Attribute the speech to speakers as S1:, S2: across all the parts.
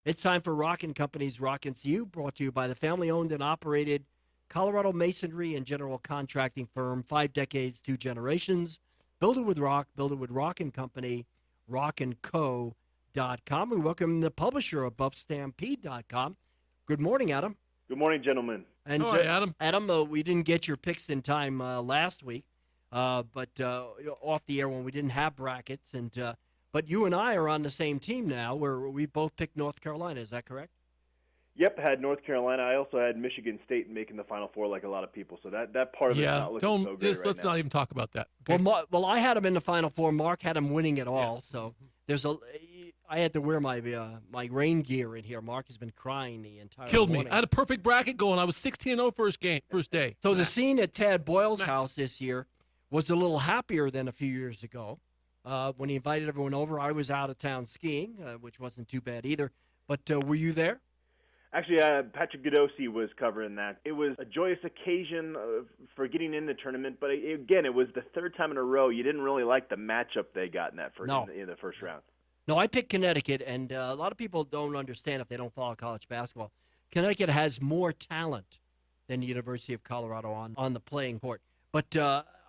S1: It's time for Rockin Company's Rockin' You, brought to you by the family-owned and operated Colorado masonry and general contracting firm, 5 decades, 2 generations. Build it with rock, build it with Rockin Company, rockandco.com. We welcome the publisher of buffstampede.com. Good morning, Adam.
S2: Good morning, gentlemen.
S1: And
S3: All right, Adam.
S1: Adam, we didn't get your picks in time last week, but off the air when we didn't have brackets. But you and I are on the same team now, where we both picked North Carolina. Is that correct?
S2: Yep, had North Carolina. I also had Michigan State making the Final Four, like a lot of people. So that part of it's not looking so great right
S3: let's
S2: now.
S3: not even talk about that. Okay?
S1: Well, I had him in the Final Four. Mark had him winning it all. So I had to wear my rain gear in here. Mark has been crying the entire
S3: Killed
S1: morning.
S3: me. I had a perfect bracket going. I was 16-0 first day.
S1: So the scene at Tad Boyle's house this year was a little happier than a few years ago. When he invited everyone over, I was out of town skiing, which wasn't too bad either. But were you there?
S2: Actually, Patrick Godosi was covering that. It was a joyous occasion for getting in the tournament, but again, it was the third time in a row. You didn't really like the matchup they got in that in the first round.
S1: No, I picked Connecticut, and a lot of people don't understand if they don't follow college basketball. Connecticut has more talent than the University of Colorado on the playing court. But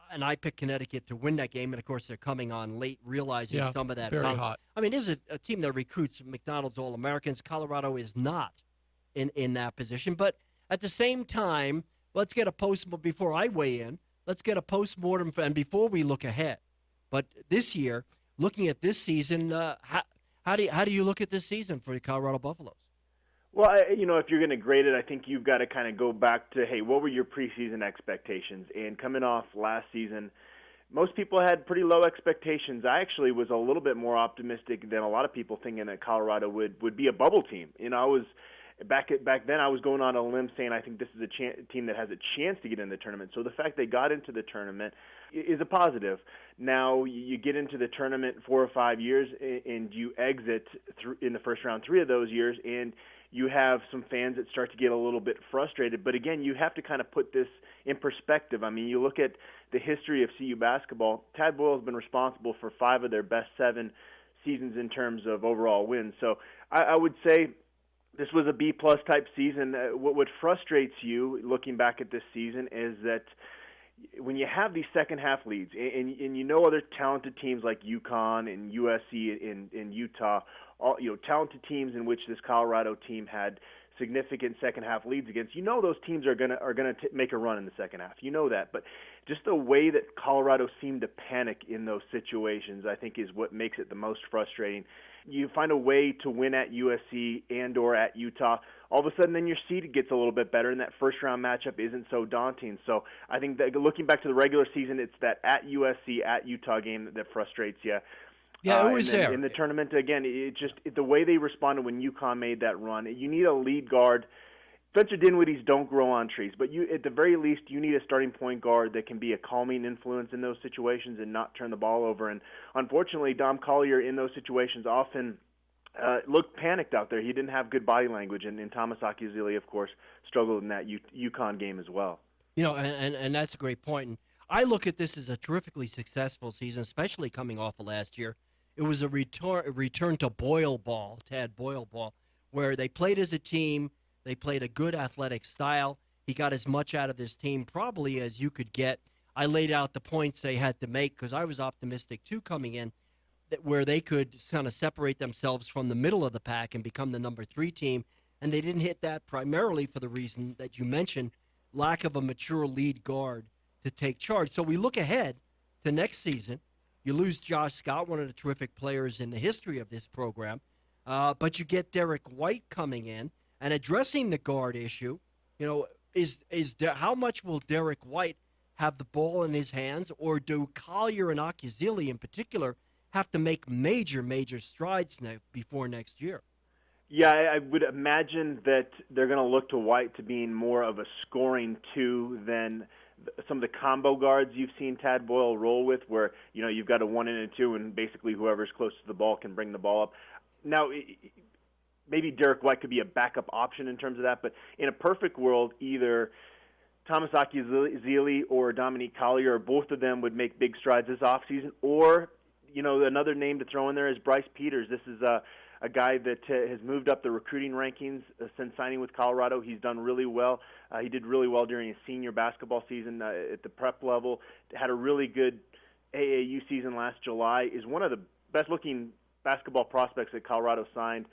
S1: and I picked Connecticut to win that game, and of course they're coming on late, realizing some of that.
S3: Very hot.
S1: I mean, there's a team that recruits McDonald's All-Americans. Colorado is not in that position. But at the same time, let's get a before I weigh in. Let's get a postmortem, and before we look ahead. But this year, looking at this season, how do you look at this season for the Colorado Buffaloes?
S2: Well, if you're going to grade it, I think you've got to kind of go back to, hey, what were your preseason expectations? And coming off last season, most people had pretty low expectations. I actually was a little bit more optimistic than a lot of people, thinking that Colorado would be a bubble team. I was back then I was going on a limb saying I think this is a team that has a chance to get in the tournament. So the fact they got into the tournament is a positive. Now you get into the tournament 4 or 5 years and you exit in the first round 3 of those years, and you have some fans that start to get a little bit frustrated. But again, you have to kind of put this in perspective. I mean, you look at the history of CU basketball. Tad Boyle has been responsible for 5 of their best 7 seasons in terms of overall wins. So I would say this was a B-plus type season. What frustrates you looking back at this season is that when you have these second-half leads, and other talented teams like UConn and USC and Utah, talented teams in which this Colorado team had significant second-half leads against, those teams are gonna make a run in the second half. You know that, but just the way that Colorado seemed to panic in those situations, I think, is what makes it the most frustrating. You find a way to win at USC and or at Utah, all of a sudden then your seed gets a little bit better, and that first-round matchup isn't so daunting. So I think that looking back to the regular season, it's that at USC, at Utah game that frustrates you.
S1: Yeah, it was there.
S2: In the tournament, again, the way they responded when UConn made that run, you need a lead guard. Spencer Dinwiddie's don't grow on trees, but at the very least, you need a starting point guard that can be a calming influence in those situations and not turn the ball over. And unfortunately, Dom Collier in those situations often looked panicked out there. He didn't have good body language, and Thomas Akiazili, of course, struggled in that UConn game as well.
S1: And that's a great point. And I look at this as a terrifically successful season, especially coming off of last year. It was a return to Boyle ball, Tad Boyle ball, where they played as a team. They played a good athletic style. He got as much out of this team probably as you could get. I laid out the points they had to make because I was optimistic too coming in, where they could kind of separate themselves from the middle of the pack and become the number 3 team. And they didn't hit that primarily for the reason that you mentioned, lack of a mature lead guard to take charge. So we look ahead to next season. You lose Josh Scott, one of the terrific players in the history of this program, but you get Derek White coming in and addressing the guard issue. How much will Derek White have the ball in his hands, or do Collier and Akiazili in particular have to make major strides before next year?
S2: Yeah, I would imagine that they're going to look to White to being more of a scoring 2 than some of the combo guards you've seen Tad Boyle roll with, where you've got a 1 and a 2, and basically whoever's closest to the ball can bring the ball up. Now, maybe Derek White could be a backup option in terms of that, but in a perfect world, either Thomas Akiazili or Dominique Collier, or both of them would make big strides this offseason, or another name to throw in there is Bryce Peters. This is a guy that has moved up the recruiting rankings since signing with Colorado. He's done really well. He did really well during his senior basketball season at the prep level. Had a really good AAU season last July. Is one of the best-looking basketball prospects that Colorado signed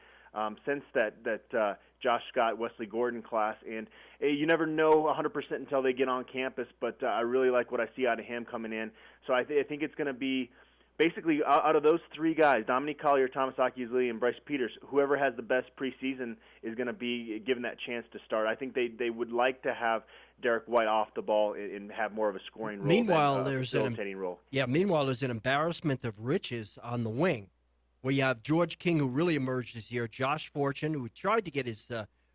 S2: since that Josh Scott, Wesley Gordon class. And you never know 100% until they get on campus, but I really like what I see out of him coming in. So I think it's going to be basically out of those three guys, Dominique Collier, Thomas Akiuzeli, and Bryce Peters, whoever has the best preseason is going to be given that chance to start. I think they would like to have Derek White off the ball and have more of a scoring role.
S1: Meanwhile,
S2: than
S1: there's
S2: facilitating role.
S1: Yeah, meanwhile, there's an embarrassment of riches on the wing, where you have George King, who really emerged this year, Josh Fortune, who tried to get his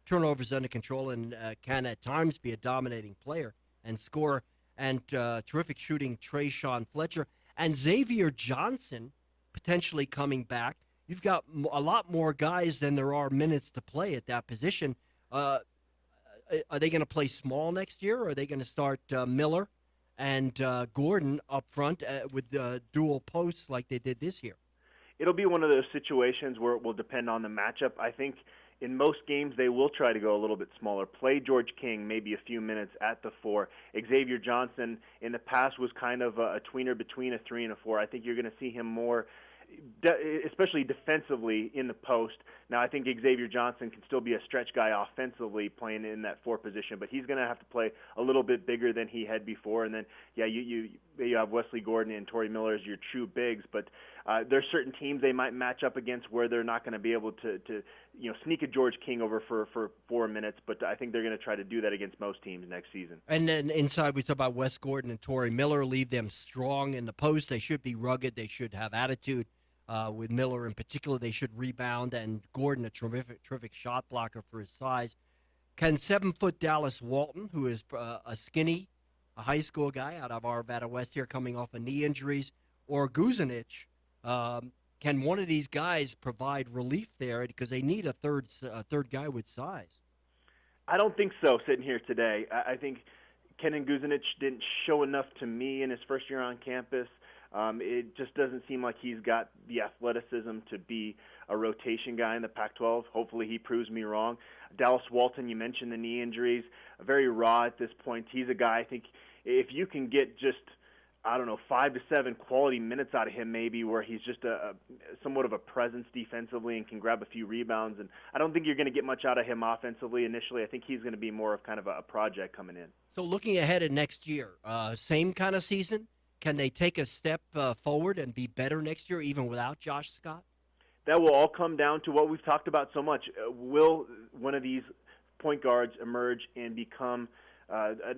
S1: turnovers under control and can at times be a dominating player and scorer, and terrific shooting Trayshawn Fletcher, and Xavier Johnson potentially coming back. You've got a lot more guys than there are minutes to play at that position. Are they going to play small next year, or are they going to start Miller and Gordon up front with dual posts like they did this year?
S2: It'll be one of those situations where it will depend on the matchup. I think in most games they will try to go a little bit smaller. Play George King maybe a few minutes at the 4. Xavier Johnson in the past was kind of a tweener between a 3 and a 4. I think you're going to see him more, especially defensively in the post. Now I think Xavier Johnson can still be a stretch guy offensively playing in that 4 position, but he's going to have to play a little bit bigger than he had before. And then, yeah, you have Wesley Gordon and Torrey Miller as your true bigs, but there's certain teams they might match up against where they're not going to be able to sneak a George King over for 4 minutes, but I think they're going to try to do that against most teams next season.
S1: And then inside we talk about Wes Gordon and Torrey Miller. Leave them strong in the post. They should be rugged. They should have attitude. With Miller in particular, they should rebound, and Gordon a terrific shot blocker for his size. Can 7-foot Dallas Walton, who is a high school guy out of Arvada West here coming off of knee injuries, or Guzanich, can one of these guys provide relief there, because they need a third guy with size?
S2: I don't think so, sitting here today. I think Kenan Guzanich didn't show enough to me in his first year on campus. It just doesn't seem like he's got the athleticism to be a rotation guy in the Pac-12. Hopefully he proves me wrong. Dallas Walton, you mentioned the knee injuries, very raw at this point. He's a guy, I think, if you can get just, 5 to 7 quality minutes out of him maybe, where he's just somewhat of a presence defensively and can grab a few rebounds. And I don't think you're going to get much out of him offensively initially. I think he's going to be more of kind of a project coming in.
S1: So looking ahead at next year, same kind of season? Can they take a step forward and be better next year, even without Josh Scott?
S2: That will all come down to what we've talked about so much. Will one of these point guards emerge and become a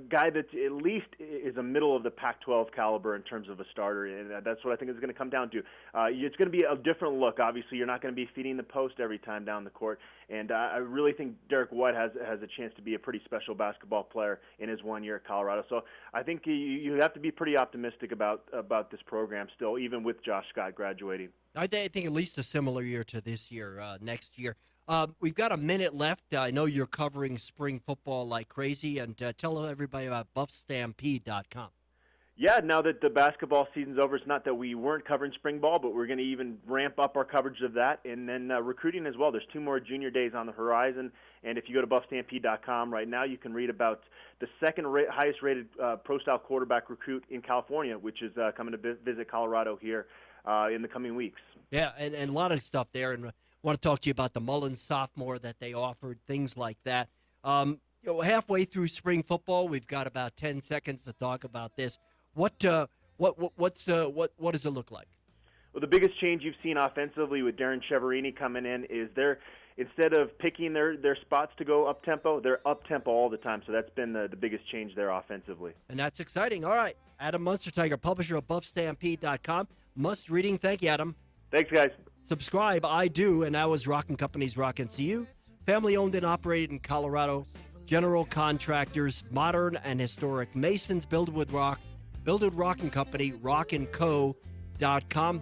S2: guy that at least is a middle of the Pac-12 caliber in terms of a starter? And that's what I think it's going to come down to. It's going to be a different look. Obviously, you're not going to be feeding the post every time down the court. And I really think Derek White has a chance to be a pretty special basketball player in his 1 year at Colorado. So I think you have to be pretty optimistic about this program still, even with Josh Scott graduating.
S1: I think at least a similar year to this year, next year. We've got a minute left. I know you're covering spring football like crazy, and tell everybody about buffstampede.com.
S2: Yeah, now that the basketball season's over, it's not that we weren't covering spring ball, but we're going to even ramp up our coverage of that, and then recruiting as well. There's 2 more junior days on the horizon, and if you go to buffstampede.com right now, you can read about the second highest-rated pro-style quarterback recruit in California, which is coming to visit Colorado here in the coming weeks.
S1: Yeah, and a lot of stuff there, and I want to talk to you about the Mullins sophomore that they offered, things like that. Halfway through spring football, we've got about 10 seconds to talk about this. What does it look like?
S2: Well, the biggest change you've seen offensively with Darren Cheverini coming in is instead of picking their spots to go up-tempo, they're up-tempo all the time. So that's been the biggest change there offensively.
S1: And that's exciting. All right. Adam Munsterteiger, publisher of buffstampede.com. Must reading. Thank you, Adam.
S2: Thanks, guys.
S1: Subscribe. I do. And that was Rockin Company's Rockin CU. Family-owned and operated in Colorado. General contractors, modern and historic masons, built with rock. Built with Rockin Company, rockandco.com.